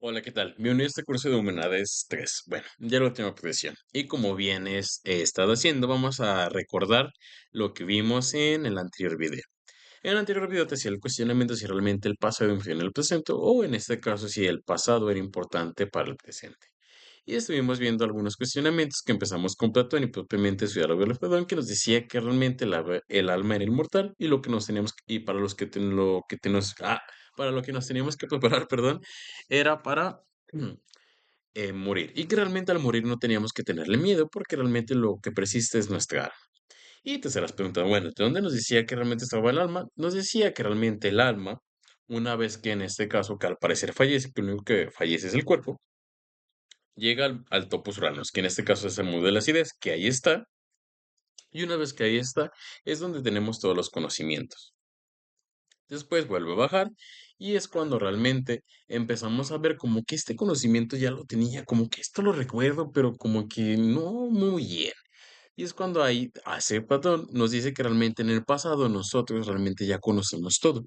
Hola, ¿qué tal? Me uní a este curso de Humanidades 3. Bueno, ya lo tengo presión. Y como bien he estado haciendo, vamos a recordar lo que vimos en el anterior video. En el anterior video te hacía el cuestionamiento si realmente el pasado influye en el presente o en este caso si el pasado era importante para el presente. Y estuvimos viendo algunos cuestionamientos que empezamos con Platón y propiamente su diálogo de Platón que nos decía que realmente el alma era inmortal y lo que nos teníamos y para los que lo que para lo que nos teníamos que preparar, perdón, era para morir. Y que realmente al morir no teníamos que tenerle miedo porque realmente lo que persiste es nuestra alma. Y te serás preguntando, bueno, ¿de dónde nos decía que realmente estaba el alma? Nos decía que realmente el alma, una vez que en este caso, que al parecer fallece, que lo único que fallece es el cuerpo, llega al topos Uranus, que en este caso es el mundo de las ideas, que ahí está, y una vez que ahí está, es donde tenemos todos los conocimientos. Después vuelve a bajar y es cuando realmente empezamos a ver como que este conocimiento ya lo tenía, como que esto lo recuerdo, pero como que no muy bien. Y es cuando ahí hace Platón, nos dice que realmente en el pasado nosotros realmente ya conocemos todo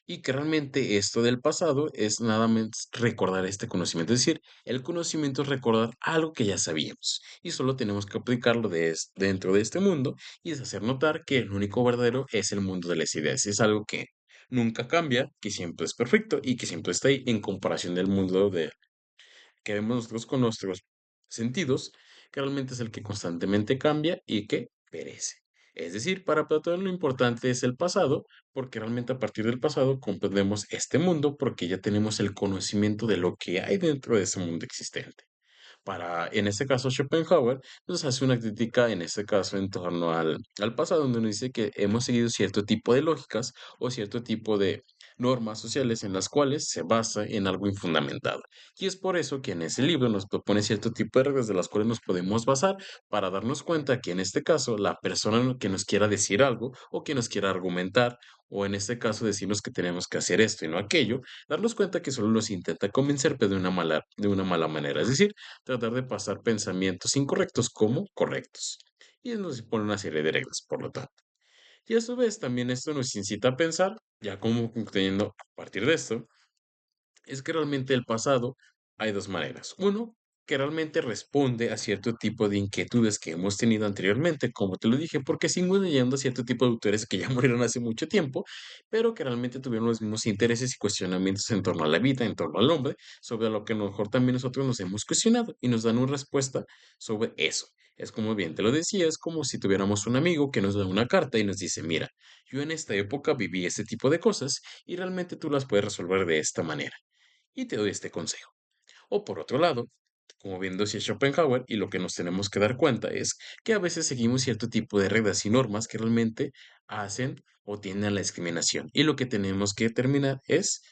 y que realmente esto del pasado es nada más recordar este conocimiento. Es decir, el conocimiento es recordar algo que ya sabíamos y solo tenemos que aplicarlo dentro de este mundo y es hacer notar que el único verdadero es el mundo de las ideas. Es algo que nunca cambia, que siempre es perfecto y que siempre está ahí en comparación del mundo que vemos nosotros con nuestros sentidos, que realmente es el que constantemente cambia y que perece. Es decir, para Platón lo importante es el pasado, porque realmente a partir del pasado comprendemos este mundo, porque ya tenemos el conocimiento de lo que hay dentro de ese mundo existente. En este caso, Schopenhauer nos hace una crítica, en este caso, en torno al pasado, donde nos dice que hemos seguido cierto tipo de lógicas o cierto tipo de normas sociales en las cuales se basa en algo infundamentado. Y es por eso que en ese libro nos propone cierto tipo de reglas de las cuales nos podemos basar para darnos cuenta que en este caso la persona que nos quiera decir algo o que nos quiera argumentar o en este caso decirnos que tenemos que hacer esto y no aquello, darnos cuenta que solo nos intenta convencer pero de una mala manera. Es decir, tratar de pasar pensamientos incorrectos como correctos. Y nos pone una serie de reglas, por lo tanto. Y a su vez también esto nos incita a pensar, ya como concluyendo a partir de esto, es que realmente el pasado hay dos maneras. Uno, que realmente responde a cierto tipo de inquietudes que hemos tenido anteriormente, como te lo dije, porque seguimos leyendo a cierto tipo de autores que ya murieron hace mucho tiempo, pero que realmente tuvieron los mismos intereses y cuestionamientos en torno a la vida, en torno al hombre, sobre lo que a lo mejor también nosotros nos hemos cuestionado y nos dan una respuesta sobre eso. Es como bien te lo decía, es como si tuviéramos un amigo que nos da una carta y nos dice, mira, yo en esta época viví este tipo de cosas y realmente tú las puedes resolver de esta manera y te doy este consejo. O por otro lado, como bien decía Schopenhauer, y lo que nos tenemos que dar cuenta es que a veces seguimos cierto tipo de reglas y normas que realmente hacen o tienden a la discriminación. Y lo que tenemos que determinar es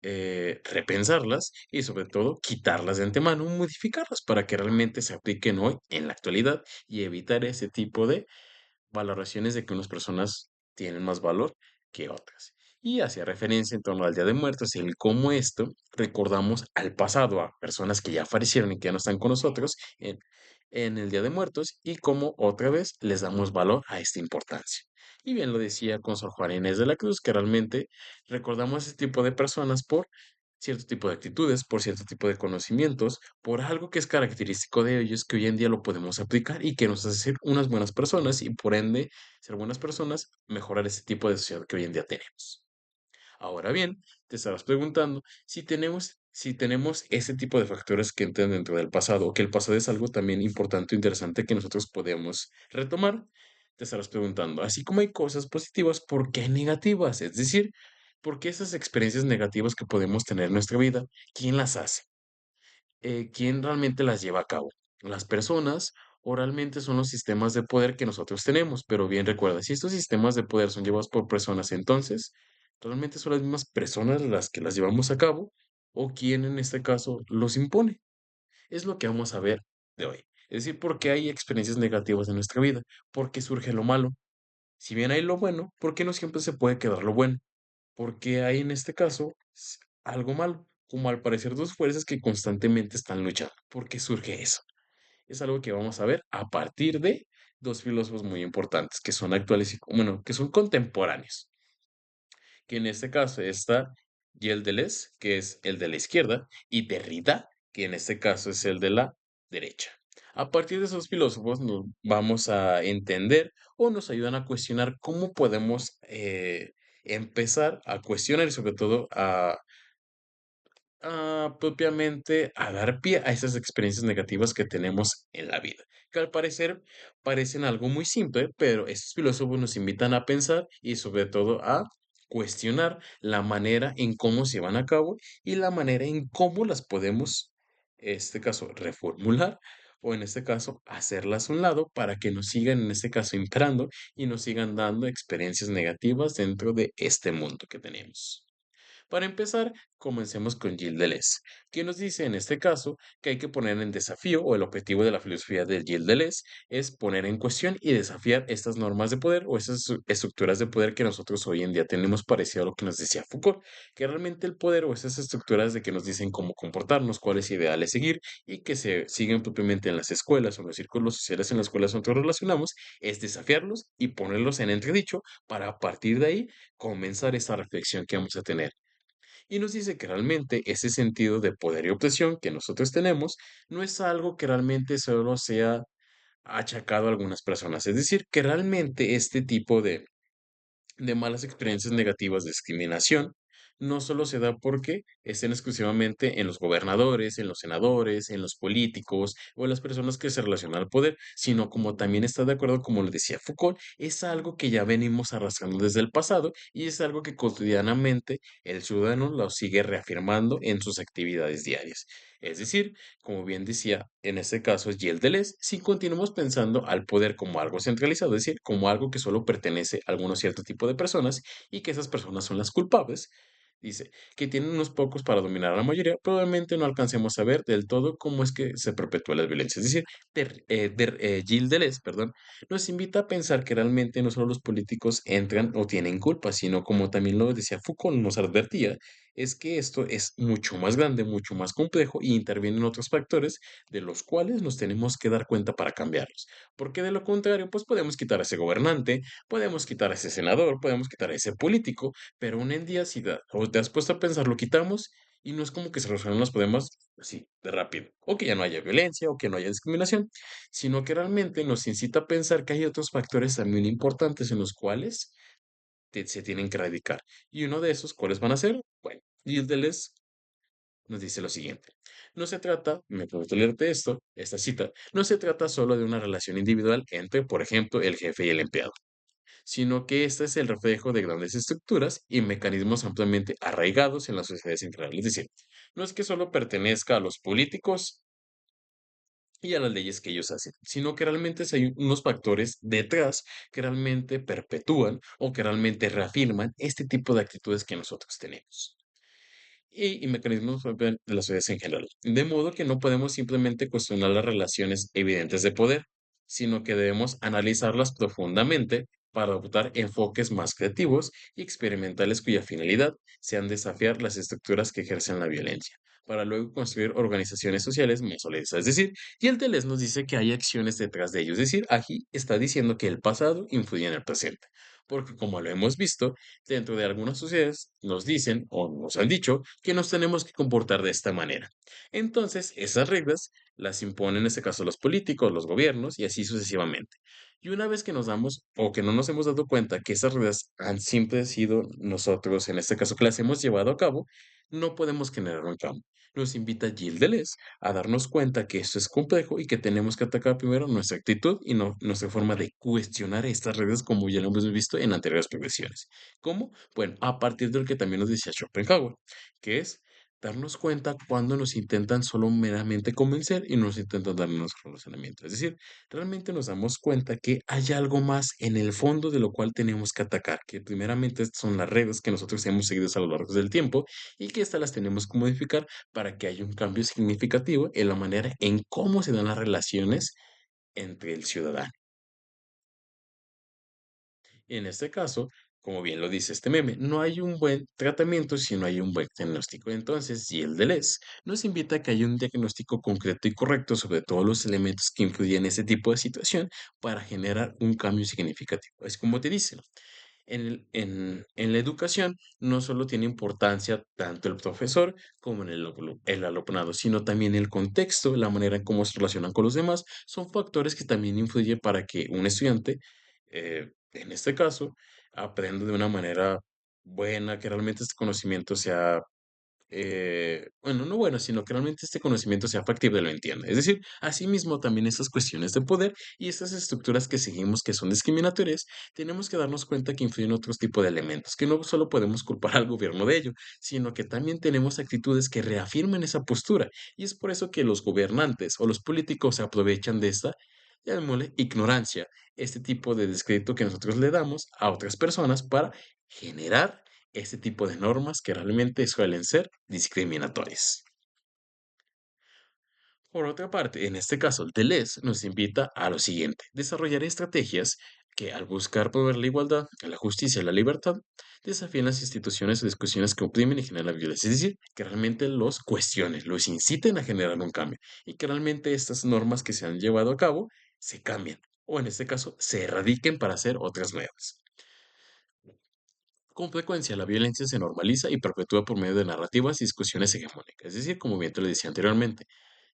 repensarlas y sobre todo quitarlas de antemano, modificarlas para que realmente se apliquen hoy en la actualidad y evitar ese tipo de valoraciones de que unas personas tienen más valor que otras. Y hacía referencia en torno al Día de Muertos, el cómo esto recordamos al pasado, a personas que ya fallecieron y que ya no están con nosotros en el Día de Muertos y cómo otra vez les damos valor a esta importancia. Y bien lo decía con Sor Juana Inés de la Cruz, que realmente recordamos a ese tipo de personas por cierto tipo de actitudes, por cierto tipo de conocimientos, por algo que es característico de ellos que hoy en día lo podemos aplicar y que nos hace ser unas buenas personas y por ende ser buenas personas, mejorar ese tipo de sociedad que hoy en día tenemos. Ahora bien, te estarás preguntando si tenemos ese tipo de factores que entran dentro del pasado o que el pasado es algo también importante o interesante que nosotros podemos retomar. Te estarás preguntando, así como hay cosas positivas, ¿por qué hay negativas? Es decir, ¿por qué esas experiencias negativas que podemos tener en nuestra vida, quién las hace? ¿Quién realmente las lleva a cabo? ¿Las personas o realmente son los sistemas de poder que nosotros tenemos? Pero bien recuerda, si estos sistemas de poder son llevados por personas, entonces, ¿realmente son las mismas personas las que las llevamos a cabo? ¿O quién en este caso los impone? Es lo que vamos a ver de hoy. Es decir, ¿por qué hay experiencias negativas en nuestra vida? ¿Por qué surge lo malo? Si bien hay lo bueno, ¿por qué no siempre se puede quedar lo bueno? Porque hay en este caso algo malo, como al parecer dos fuerzas que constantemente están luchando. ¿Por qué surge eso? Es algo que vamos a ver a partir de dos filósofos muy importantes que son actuales y, bueno, que son contemporáneos, que en este caso está Gilles Deleuze, que es el de la izquierda, y Derrida, que en este caso es el de la derecha. A partir de esos filósofos nos vamos a entender o nos ayudan a cuestionar cómo podemos empezar a cuestionar y sobre todo propiamente a dar pie a esas experiencias negativas que tenemos en la vida, que al parecer parecen algo muy simple, pero estos filósofos nos invitan a pensar y sobre todo a cuestionar la manera en cómo se llevan a cabo y la manera en cómo las podemos, en este caso, reformular o en este caso, hacerlas a un lado para que nos sigan, en este caso, imperando y nos sigan dando experiencias negativas dentro de este mundo que tenemos. Para empezar, comencemos con Gilles Deleuze, quien nos dice en este caso que hay que poner en desafío, o el objetivo de la filosofía de Gilles Deleuze es poner en cuestión y desafiar estas normas de poder o esas estructuras de poder que nosotros hoy en día tenemos, parecido a lo que nos decía Foucault, que realmente el poder o esas estructuras de que nos dicen cómo comportarnos, cuáles ideales seguir y que se siguen propiamente en las escuelas o en los círculos sociales en los cuales nosotros nos relacionamos, es desafiarlos y ponerlos en entredicho para a partir de ahí comenzar esa reflexión que vamos a tener. Y nos dice que realmente ese sentido de poder y obsesión que nosotros tenemos no es algo que realmente solo sea achacado a algunas personas. Es decir, que realmente este tipo de malas experiencias negativas de discriminación no solo se da porque estén exclusivamente en los gobernadores, en los senadores, en los políticos o en las personas que se relacionan al poder, sino como también está de acuerdo, como le decía Foucault, es algo que ya venimos arrastrando desde el pasado y es algo que cotidianamente el ciudadano lo sigue reafirmando en sus actividades diarias. Es decir, como bien decía, en este caso es Gilles Deleuze, si continuamos pensando al poder como algo centralizado, es decir, como algo que solo pertenece a algunos cierto tipo de personas y que esas personas son las culpables, dice que tienen unos pocos para dominar a la mayoría, probablemente no alcancemos a ver del todo cómo es que se perpetúa la violencia. Es decir, Gilles Deleuze, perdón, nos invita a pensar que realmente no solo los políticos entran o tienen culpa, sino como también lo decía Foucault, nos advertía, es que esto es mucho más grande, mucho más complejo y intervienen otros factores de los cuales nos tenemos que dar cuenta para cambiarlos. Porque de lo contrario, pues podemos quitar a ese gobernante, podemos quitar a ese senador, podemos quitar a ese político, pero un en día si o te has puesto a pensar, lo quitamos y no es como que se resuelvan los problemas así, de rápido, o que ya no haya violencia, o que no haya discriminación, sino que realmente nos incita a pensar que hay otros factores también importantes en los cuales se tienen que erradicar. Y uno de esos, ¿cuáles van a ser? Bueno, Gilles nos dice lo siguiente. No se trata, me permito leerte esto, esta cita, no se trata solo de una relación individual entre, por ejemplo, el jefe y el empleado, sino que este es el reflejo de grandes estructuras y mecanismos ampliamente arraigados en las sociedades en general. Es decir, no es que solo pertenezca a los políticos y a las leyes que ellos hacen, sino que realmente hay unos factores detrás que realmente perpetúan o que realmente reafirman este tipo de actitudes que nosotros tenemos y mecanismos de las sociedades en general. De modo que no podemos simplemente cuestionar las relaciones evidentes de poder, sino que debemos analizarlas profundamente para adoptar enfoques más creativos y experimentales cuya finalidad sean desafiar las estructuras que ejercen la violencia, para luego construir organizaciones sociales más sólidas. Es decir, y el Deleuze nos dice que hay acciones detrás de ello. Es decir, aquí está diciendo que el pasado influye en el presente. Porque como lo hemos visto, dentro de algunas sociedades nos dicen o nos han dicho que nos tenemos que comportar de esta manera. Entonces, esas reglas las imponen en este caso los políticos, los gobiernos y así sucesivamente. Y una vez que nos damos o que no nos hemos dado cuenta que esas reglas han siempre sido nosotros, en este caso que las hemos llevado a cabo, no podemos generar un cambio. Nos invita Gilles Deleuze a darnos cuenta que esto es complejo y que tenemos que atacar primero nuestra actitud y no nuestra forma de cuestionar estas reglas como ya lo hemos visto en anteriores progresiones. ¿Cómo? Bueno, a partir de lo que también nos decía Schopenhauer, que es darnos cuenta cuando nos intentan solo meramente convencer y nos intentan dar nuestro razonamiento. Es decir, realmente nos damos cuenta que hay algo más en el fondo de lo cual tenemos que atacar, que primeramente son las reglas que nosotros hemos seguido a lo largo del tiempo y que estas las tenemos que modificar para que haya un cambio significativo en la manera en cómo se dan las relaciones entre el ciudadano. En este caso, como bien lo dice este meme, no hay un buen tratamiento si no hay un buen diagnóstico. Entonces, si el Deleuze nos invita a que haya un diagnóstico concreto y correcto sobre todos los elementos que influyen en ese tipo de situación para generar un cambio significativo. Es como te dice, ¿no? En la educación no solo tiene importancia tanto el profesor como en el alumnado, sino también el contexto, la manera en cómo se relacionan con los demás, son factores que también influyen para que un estudiante, en este caso, aprenda de una manera buena, que realmente este conocimiento sea bueno, no bueno, sino que realmente este conocimiento sea factible, lo entienda. Es decir, asimismo también estas cuestiones de poder y estas estructuras que seguimos que son discriminatorias, tenemos que darnos cuenta que influyen otros tipos de elementos, que no solo podemos culpar al gobierno de ello, sino que también tenemos actitudes que reafirman esa postura. Y es por eso que los gobernantes o los políticos se aprovechan de esta, llamémosle, ignorancia, este tipo de descrédito que nosotros le damos a otras personas para generar este tipo de normas que realmente suelen ser discriminatorias. Por otra parte, en este caso, el Deleuze nos invita a lo siguiente: desarrollar estrategias que, al buscar promover la igualdad, la justicia y la libertad, desafíen las instituciones o discusiones que oprimen y generan la violencia. Es decir, que realmente los cuestionen, los inciten a generar un cambio y que realmente estas normas que se han llevado a cabo se cambien o, en este caso, se erradiquen para hacer otras nuevas. Con frecuencia, la violencia se normaliza y perpetúa por medio de narrativas y discusiones hegemónicas. Es decir, como bien te lo decía anteriormente,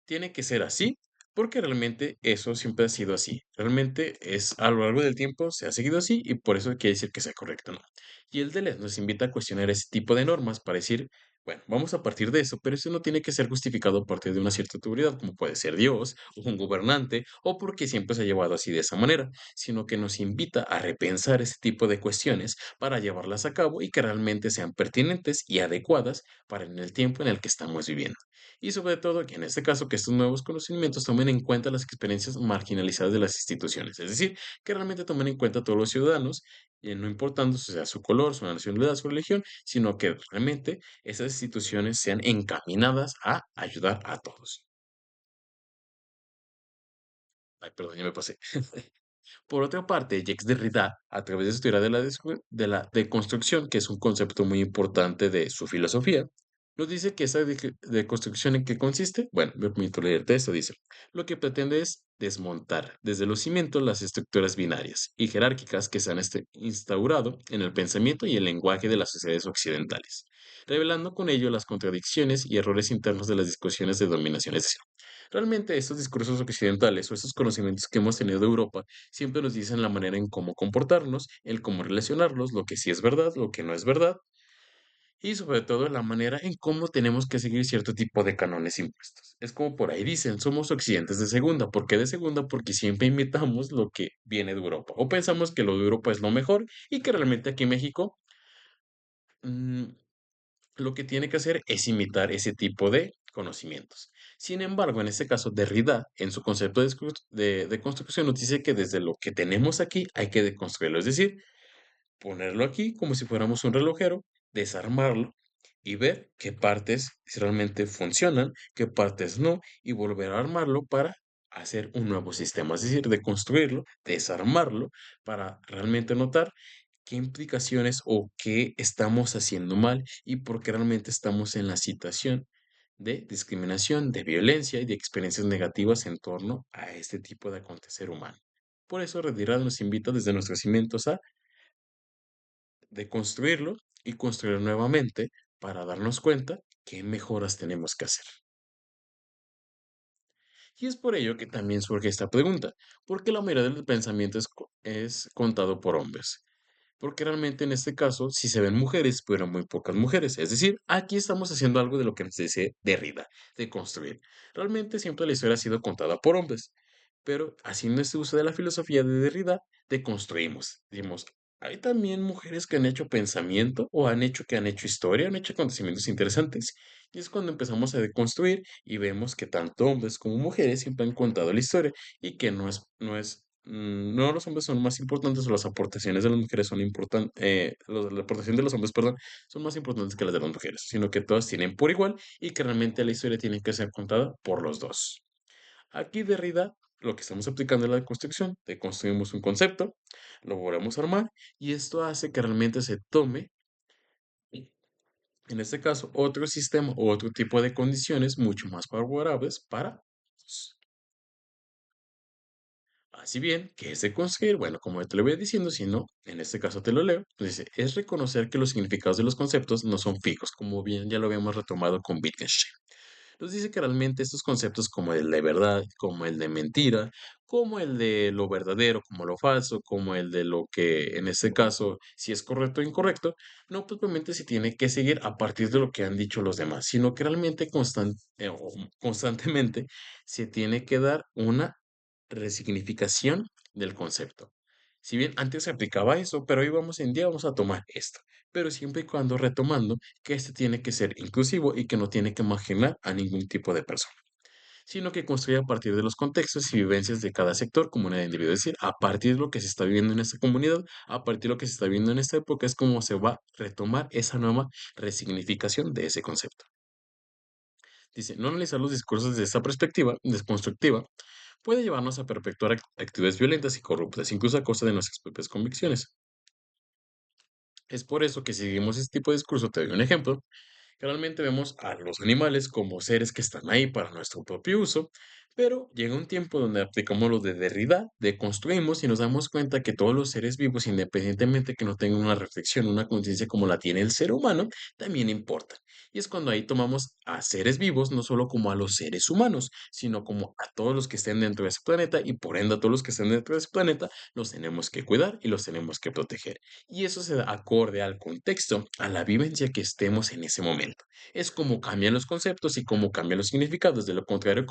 tiene que ser así porque realmente eso siempre ha sido así. Realmente es a lo largo del tiempo se ha seguido así y por eso quiere decir que sea correcto, ¿no? Y el Deleuze nos invita a cuestionar ese tipo de normas para decir, bueno, vamos a partir de eso, pero eso no tiene que ser justificado a partir de una cierta autoridad, como puede ser Dios, o un gobernante, o porque siempre se ha llevado así de esa manera, sino que nos invita a repensar ese tipo de cuestiones para llevarlas a cabo y que realmente sean pertinentes y adecuadas para en el tiempo en el que estamos viviendo. Y sobre todo, que en este caso, que estos nuevos conocimientos tomen en cuenta las experiencias marginalizadas de las instituciones, es decir, que realmente tomen en cuenta a todos los ciudadanos, no importando si sea su color, su nacionalidad, su religión, sino que realmente esas instituciones sean encaminadas a ayudar a todos. Ay, perdón, ya me pasé. Por otra parte, Jacques Derrida, a través de su teoría de la deconstrucción, que es un concepto muy importante de su filosofía, nos dice que esa deconstrucción en qué consiste. Bueno, me permito leerte esto. Dice, lo que pretende es desmontar desde los cimientos las estructuras binarias y jerárquicas que se han instaurado en el pensamiento y el lenguaje de las sociedades occidentales, revelando con ello las contradicciones y errores internos de las discusiones de dominación. Es decir, realmente estos discursos occidentales o estos conocimientos que hemos tenido de Europa siempre nos dicen la manera en cómo comportarnos, el cómo relacionarlos, lo que sí es verdad, lo que no es verdad, y sobre todo la manera en cómo tenemos que seguir cierto tipo de cánones impuestos. Es como por ahí dicen, somos occidentes de segunda. ¿Por qué de segunda? Porque siempre imitamos lo que viene de Europa. O pensamos que lo de Europa es lo mejor y que realmente aquí en México mm, lo que tiene que hacer es imitar ese tipo de conocimientos. Sin embargo, en este caso, Derrida, en su concepto de construcción, nos dice que desde lo que tenemos aquí hay que deconstruirlo. Es decir, ponerlo aquí como si fuéramos un relojero, desarmarlo y ver qué partes realmente funcionan, qué partes no, y volver a armarlo para hacer un nuevo sistema, es decir, de construirlo, desarmarlo, para realmente notar qué implicaciones o qué estamos haciendo mal y por qué realmente estamos en la situación de discriminación, de violencia y de experiencias negativas en torno a este tipo de acontecer humano. Por eso, Redirad nos invita desde nuestros cimientos a de construirlo y construirlo nuevamente para darnos cuenta qué mejoras tenemos que hacer. Y es por ello que también surge esta pregunta: ¿por qué la mayoría del pensamiento es contado por hombres? Porque realmente en este caso sí se ven mujeres, pero muy pocas mujeres. Es decir, aquí estamos haciendo algo de lo que nos dice Derrida, de construir. Realmente siempre la historia ha sido contada por hombres, pero haciendo este uso de la filosofía de Derrida, deconstruimos. Dimos, hay también mujeres que han hecho pensamiento o que han hecho historia, han hecho acontecimientos interesantes. Y es cuando empezamos a deconstruir y vemos que tanto hombres como mujeres siempre han contado la historia y que no los hombres son más importantes o las aportaciones de las mujeres son importantes, la aportación de los hombres, perdón, son más importantes que las de las mujeres, sino que todas tienen por igual y que realmente la historia tiene que ser contada por los dos. Aquí Derrida, lo que estamos aplicando es la construcción, de construimos un concepto, lo volvemos a armar y esto hace que realmente se tome, en este caso, otro sistema o otro tipo de condiciones mucho más favorables para todos. Así bien, ¿qué es de construir? Bueno, como te lo voy diciendo, si no, en este caso te lo leo, pues dice, es reconocer que los significados de los conceptos no son fijos, como bien ya lo habíamos retomado con Wittgenstein. Nos dice que realmente estos conceptos como el de verdad, como el de mentira, como el de lo verdadero, como lo falso, como el de lo que en este caso si es correcto o incorrecto, no propiamente se tiene que seguir a partir de lo que han dicho los demás, sino que realmente constantemente se tiene que dar una resignificación del concepto. Si bien antes se aplicaba eso, pero hoy vamos en día vamos a tomar esto, pero siempre y cuando retomando que este tiene que ser inclusivo y que no tiene que marginar a ningún tipo de persona, sino que construye a partir de los contextos y vivencias de cada sector, comunidad de individuo. Es decir, a partir de lo que se está viviendo en esta comunidad, a partir de lo que se está viviendo en esta época, es como se va a retomar esa nueva resignificación de ese concepto. Dice, no analizar los discursos desde esta perspectiva desconstructiva puede llevarnos a perpetuar actitudes violentas y corruptas, incluso a costa de nuestras propias convicciones. Es por eso que si seguimos este tipo de discurso, te doy un ejemplo. Realmente vemos a los animales como seres que están ahí para nuestro propio uso, pero llega un tiempo donde aplicamos lo de Derrida, deconstruimos y nos damos cuenta que todos los seres vivos, independientemente que no tengan una reflexión, una conciencia como la tiene el ser humano, también importan. Y es cuando ahí tomamos a seres vivos no solo como a los seres humanos, sino como a todos los que estén dentro de ese planeta y por ende a todos los que estén dentro de ese planeta los tenemos que cuidar y los tenemos que proteger. Y eso se da acorde al contexto, a la vivencia que estemos en ese momento. Es como cambian los conceptos y cómo cambian los significados. De lo contrario,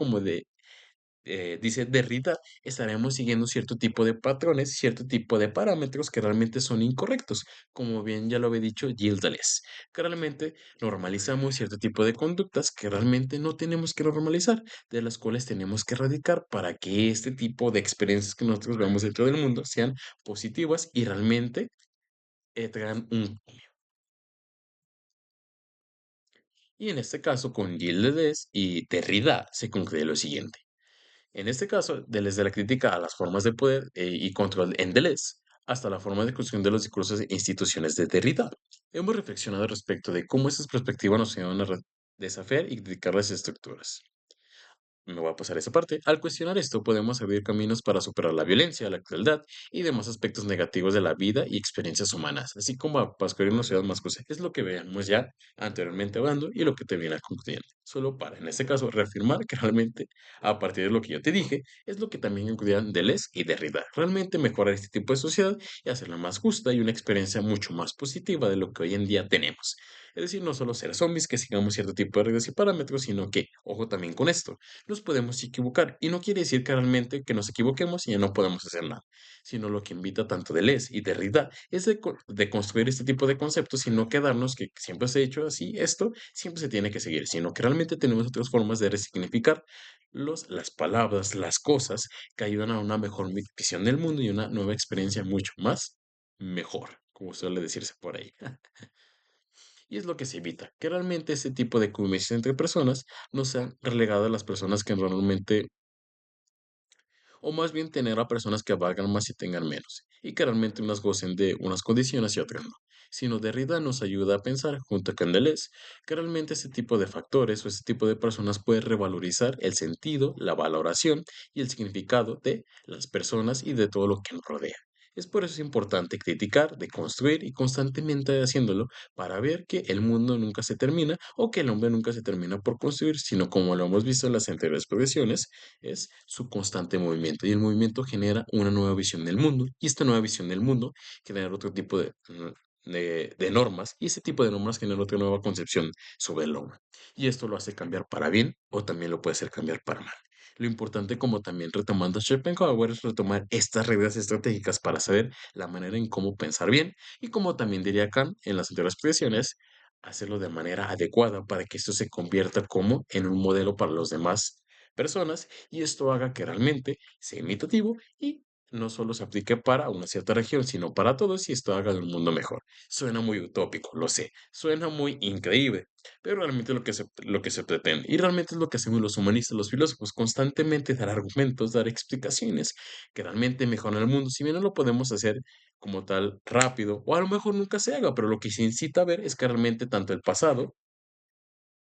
dice Derrida, estaremos siguiendo cierto tipo de patrones, cierto tipo de parámetros que realmente son incorrectos, como bien ya lo había dicho Gilles Deleuze, que realmente normalizamos cierto tipo de conductas que realmente no tenemos que normalizar, de las cuales tenemos que erradicar para que este tipo de experiencias que nosotros vemos dentro del mundo sean positivas y realmente traigan un... Y en este caso, con Gilles Deleuze y Derrida se concluye lo siguiente. En este caso, desde la crítica a las formas de poder y control en Deleuze, hasta la forma de construcción de los discursos e instituciones de Derrida, hemos reflexionado respecto de cómo estas perspectivas nos ayudan a desafiar y criticar las estructuras. Me voy a pasar esa parte. Al cuestionar esto, podemos abrir caminos para superar la violencia, la crueldad y demás aspectos negativos de la vida y experiencias humanas, así como a construir una sociedad más justa. Es lo que veíamos ya anteriormente hablando y lo que te viene concluyendo. Solo para, en este caso, reafirmar que realmente, a partir de lo que yo te dije, es lo que también incluían Deleuze y Derrida. Realmente mejorar este tipo de sociedad y hacerla más justa y una experiencia mucho más positiva de lo que hoy en día tenemos. Es decir, no solo ser zombies que sigamos cierto tipo de reglas y parámetros, sino que, ojo también con esto, nos podemos equivocar. Y no quiere decir que realmente que nos equivoquemos y ya no podemos hacer nada, sino lo que invita tanto Deleuze y Derrida es de construir este tipo de conceptos y no quedarnos que siempre se ha hecho así, esto siempre se tiene que seguir, sino que realmente tenemos otras formas de resignificar las palabras, las cosas que ayudan a una mejor visión del mundo y una nueva experiencia mucho más mejor, como suele decirse por ahí. Y es lo que se evita, que realmente ese tipo de convivencia entre personas no sean relegadas a las personas que normalmente, o más bien tener a personas que valgan más y tengan menos, y que realmente unas gocen de unas condiciones y otras no. Sino Derrida nos ayuda a pensar, junto con Deleuze, que realmente este tipo de factores o este tipo de personas puede revalorizar el sentido, la valoración y el significado de las personas y de todo lo que nos rodea. Es por eso importante criticar, deconstruir y constantemente haciéndolo para ver que el mundo nunca se termina o que el hombre nunca se termina por construir, sino como lo hemos visto en las anteriores progresiones, es su constante movimiento. Y el movimiento genera una nueva visión del mundo. Y esta nueva visión del mundo genera otro tipo de normas. Y ese tipo de normas genera otra nueva concepción sobre el hombre. Y esto lo hace cambiar para bien o también lo puede hacer cambiar para mal. Lo importante, como también retomando Schopenhauer, es retomar estas reglas estratégicas para saber la manera en cómo pensar bien y como también diría Kant en las anteriores expresiones, hacerlo de manera adecuada para que esto se convierta como en un modelo para los demás personas y esto haga que realmente sea imitativo y no solo se aplique para una cierta región, sino para todos y esto haga de un mundo mejor. Suena muy utópico, lo sé, suena muy increíble, pero realmente lo que se pretende y realmente es lo que hacemos los humanistas, los filósofos, constantemente dar argumentos, dar explicaciones que realmente mejoran el mundo. Si bien no lo podemos hacer como tal rápido o a lo mejor nunca se haga, pero lo que se incita a ver es que realmente tanto el pasado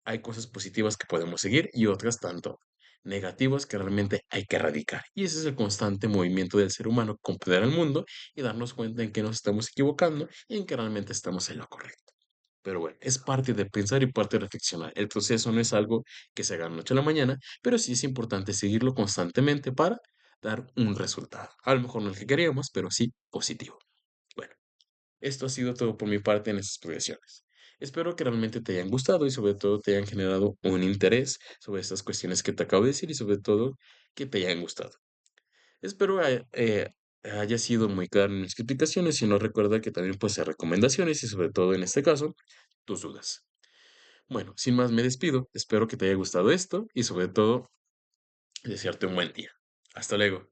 hay cosas positivas que podemos seguir y otras tanto negativos que realmente hay que erradicar. Y ese es el constante movimiento del ser humano, comprender el mundo y darnos cuenta en que nos estamos equivocando y en que realmente estamos en lo correcto. Pero bueno, es parte de pensar y parte de reflexionar. El proceso no es algo que se haga de noche a la mañana, pero sí es importante seguirlo constantemente para dar un resultado. A lo mejor no el que queríamos, pero sí positivo. Bueno, esto ha sido todo por mi parte en estas explicaciones. Espero que realmente te hayan gustado y sobre todo te hayan generado un interés sobre estas cuestiones que te acabo de decir y sobre todo que te hayan gustado. Espero haya sido muy claro en mis explicaciones y no recuerda que también puede ser recomendaciones y sobre todo en este caso tus dudas. Bueno, sin más me despido. Espero que te haya gustado esto y sobre todo desearte un buen día. Hasta luego.